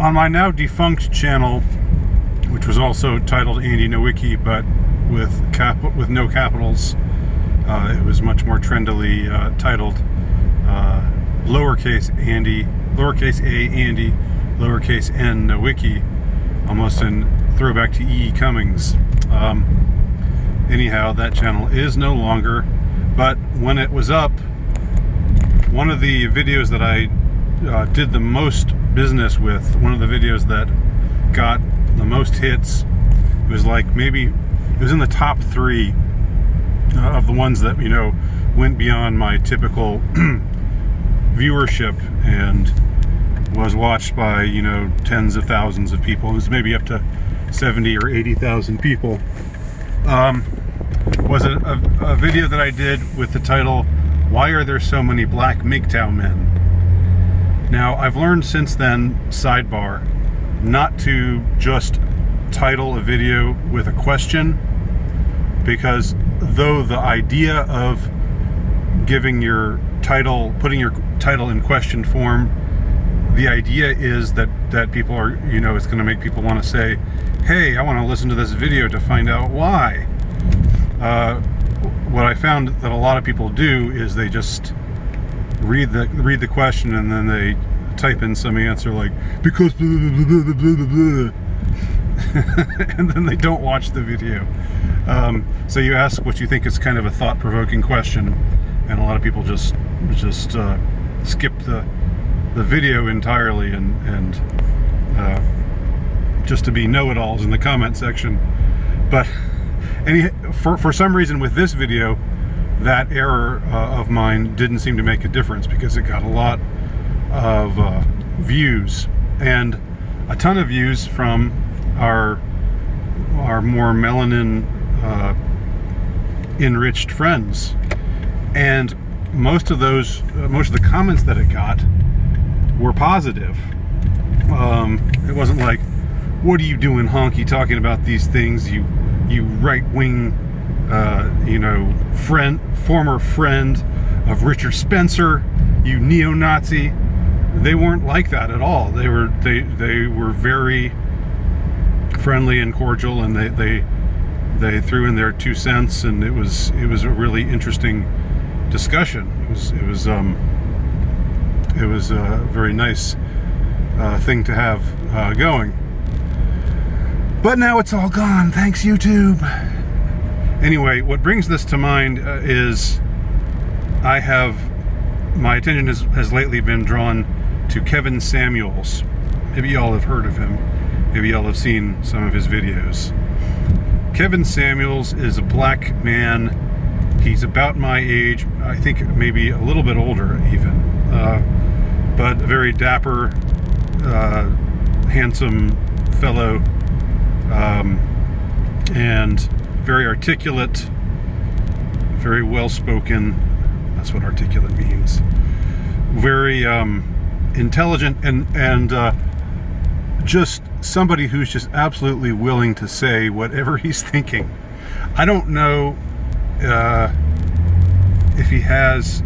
On my now defunct channel, which was also titled Andy Nowicki, but with no capitals, it was much more trendily titled lowercase a Andy, lowercase n Nowicki, almost in throwback to E. Cummings. Anyhow, that channel is no longer, but when it was up, one of the videos that I did the most business with, one of the videos that got the most hits, it was like maybe, it was in the top 3 of the ones that, you know, went beyond my typical viewership and was watched by, you know, tens of thousands of people. It was maybe up to 70 or 80,000 people. Was a video that I did with the title, "Why Are There So Many Black MGTOW Men?" Now, I've learned since then, sidebar, not to just title a video with a question, because though the idea of giving your title, putting your title in question form, the idea is that people are, you know, it's going to make people want to say, hey, I want to listen to this video to find out why. What I found that a lot of people do is they just read the question and then they type in some answer like, because blah, blah, blah, blah, blah, blah. And then they don't watch the video. So you ask what you think is kind of a thought-provoking question, and a lot of people just skip the video entirely and just to be know-it-alls in the comment section. But for some reason with this video, that error of mine didn't seem to make a difference, because it got a lot of views, and a ton of views from our more melanin enriched friends. And most of the comments that it got were positive. It wasn't like, what are you doing, honky, talking about these things, you right-wing, you know, former friend of Richard Spencer, you neo-Nazi. They weren't like that at all. They were very friendly and cordial, and they threw in their 2 cents, and it was a really interesting discussion. It was a very nice thing to have going. But now it's all gone. Thanks, YouTube. Anyway, what brings this to mind is my attention has lately been drawn to Kevin Samuels. Maybe y'all have heard of him. Maybe y'all have seen some of his videos. Kevin Samuels is a black man. He's about my age, I think maybe a little bit older even, but a very dapper, handsome fellow, and very articulate, very well-spoken. That's what articulate means. Very intelligent, and just somebody who's just absolutely willing to say whatever he's thinking. I don't know if he has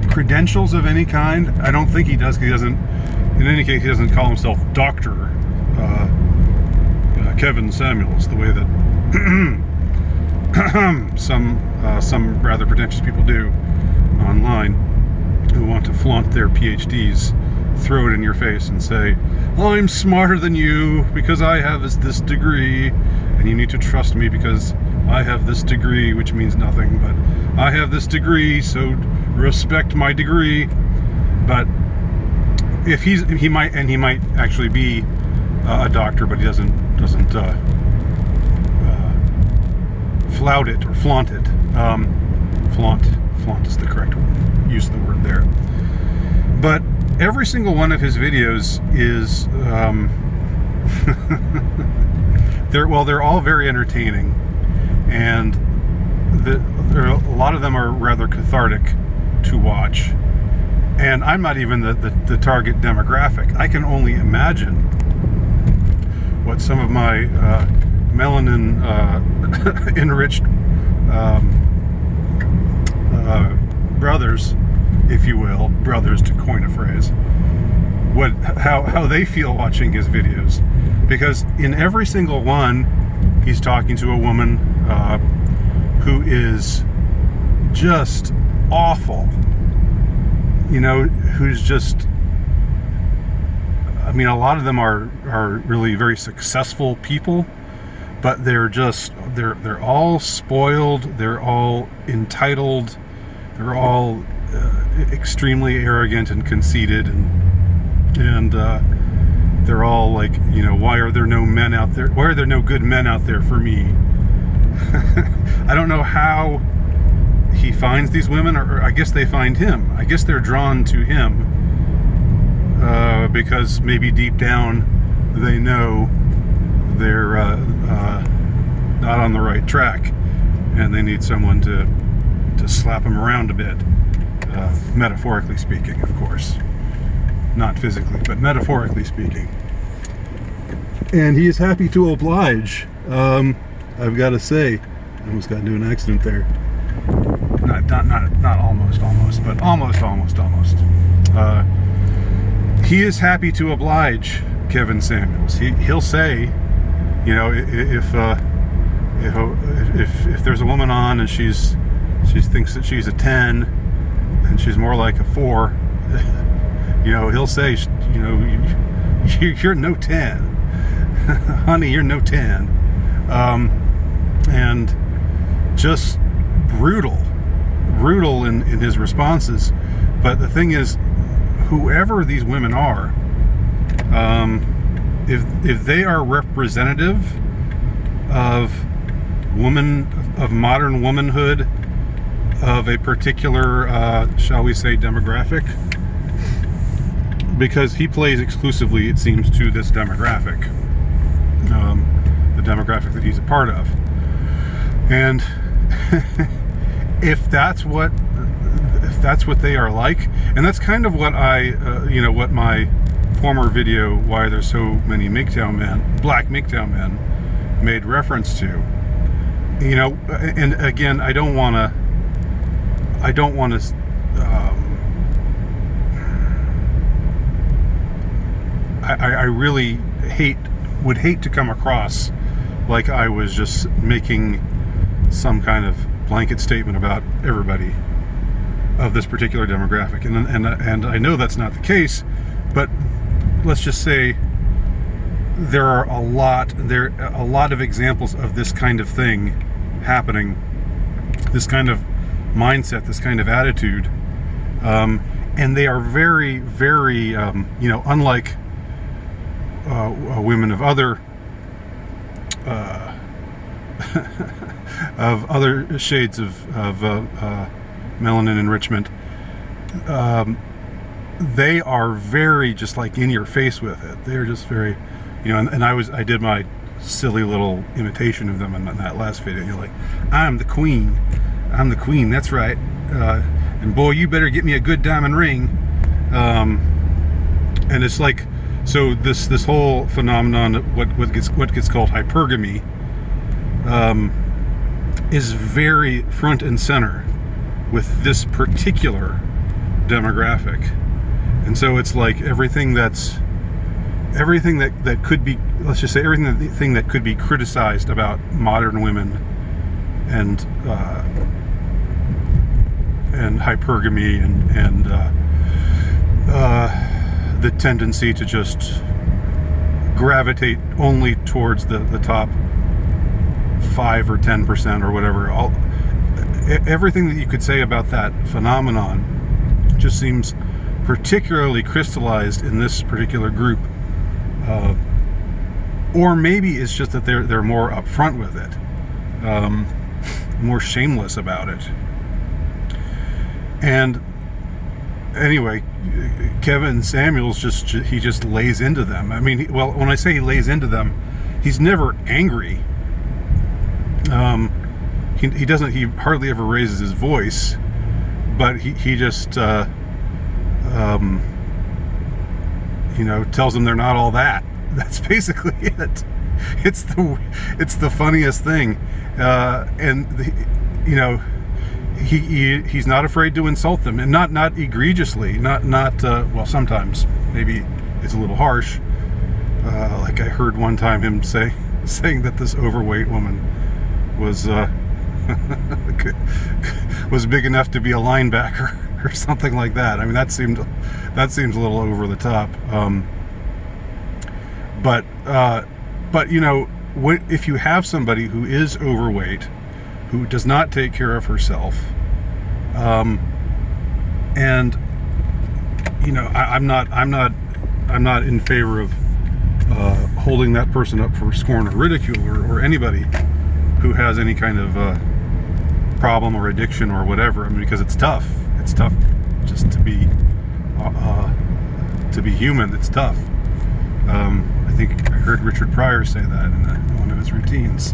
credentials of any kind. I don't think he does, because he doesn't, in any case, he doesn't call himself Dr. Kevin Samuels, the way that some rather pretentious people do online, who want to flaunt their PhDs, throw it in your face and say, I'm smarter than you because I have this degree, and you need to trust me because I have this degree, which means nothing, but I have this degree, so respect my degree. But if he might actually be a doctor, but he doesn't flout it or flaunt it. Flaunt is the correct use of the word there. But every single one of his videos is they're all very entertaining, and a lot of them are rather cathartic to watch. And I'm not even the target demographic. I can only imagine what some of my melanin enriched brothers, if you will, brothers to coin a phrase, how they feel watching his videos, because in every single one he's talking to a woman who is just awful, you know, who's just, I mean, a lot of them are really very successful people, but they're all spoiled, they're all entitled, they're all extremely arrogant and conceited, and they're all like, you know, why are there no men out there? Why are there no good men out there for me? I don't know how he finds these women, or I guess they find him. I guess they're drawn to him because maybe deep down they know they're not on the right track, and they need someone to slap them around a bit, metaphorically speaking, of course. Not physically, but metaphorically speaking. And he is happy to oblige. I've got to say, I almost got into an accident there. Not almost, but almost. He is happy to oblige Kevin Samuels. He'll say, you know, if there's a woman on and she thinks that she's a 10 and she's more like a 4, you know, he'll say, you know, you're no 10. Honey, you're no 10. And just brutal in his responses. But the thing is, whoever these women are, if they are representative of modern womanhood, of a particular, shall we say, demographic, because he plays exclusively, it seems, to this demographic, the demographic that he's a part of. And if that's what they are like, and that's kind of what you know, what my former video, why there's so many black MGTOW men, made reference to. You know, and again, I don't want to. I really would hate to come across like I was just making some kind of blanket statement about everybody of this particular demographic, and I know that's not the case, but let's just say there are a lot of examples of this kind of thing happening, this kind of mindset, this kind of attitude, and they are very, very, you know, unlike women of other of other shades of melanin enrichment. They are very just like in your face with it. They're just very, you know, and I did my silly little imitation of them in that last video. You're like, I'm the queen, that's right, and boy, you better get me a good diamond ring. And it's like, so this whole phenomenon, what gets called hypergamy, is very front and center with this particular demographic. And so it's like everything that could be, let's just say everything that could be criticized about modern women and hypergamy and the tendency to just gravitate only towards the top 5 or 10% or whatever. Everything that you could say about that phenomenon just seems particularly crystallized in this particular group, or maybe it's just that they're more upfront with it, more shameless about it. And anyway, Kevin Samuels just lays into them. I mean, well, when I say he lays into them, he's never angry. He hardly ever raises his voice, but he just you know, tells them they're not all that. That's basically it. It's the funniest thing, and you know, he's not afraid to insult them, and not egregiously, not well, sometimes maybe is a little harsh. Like I heard one time him saying that this overweight woman was was big enough to be a linebacker or something like that. I mean, that seems a little over the top. But you know, if you have somebody who is overweight, who does not take care of herself, and you know, I'm not in favor of holding that person up for scorn or ridicule, or anybody who has any kind of problem or addiction or whatever. I mean, because it's tough. It's tough just to be human. It's tough. I think I heard Richard Pryor say that in one of his routines.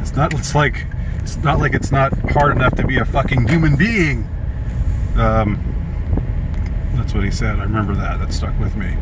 It's not like it's not hard enough to be a fucking human being. That's what he said. I remember that. That stuck with me.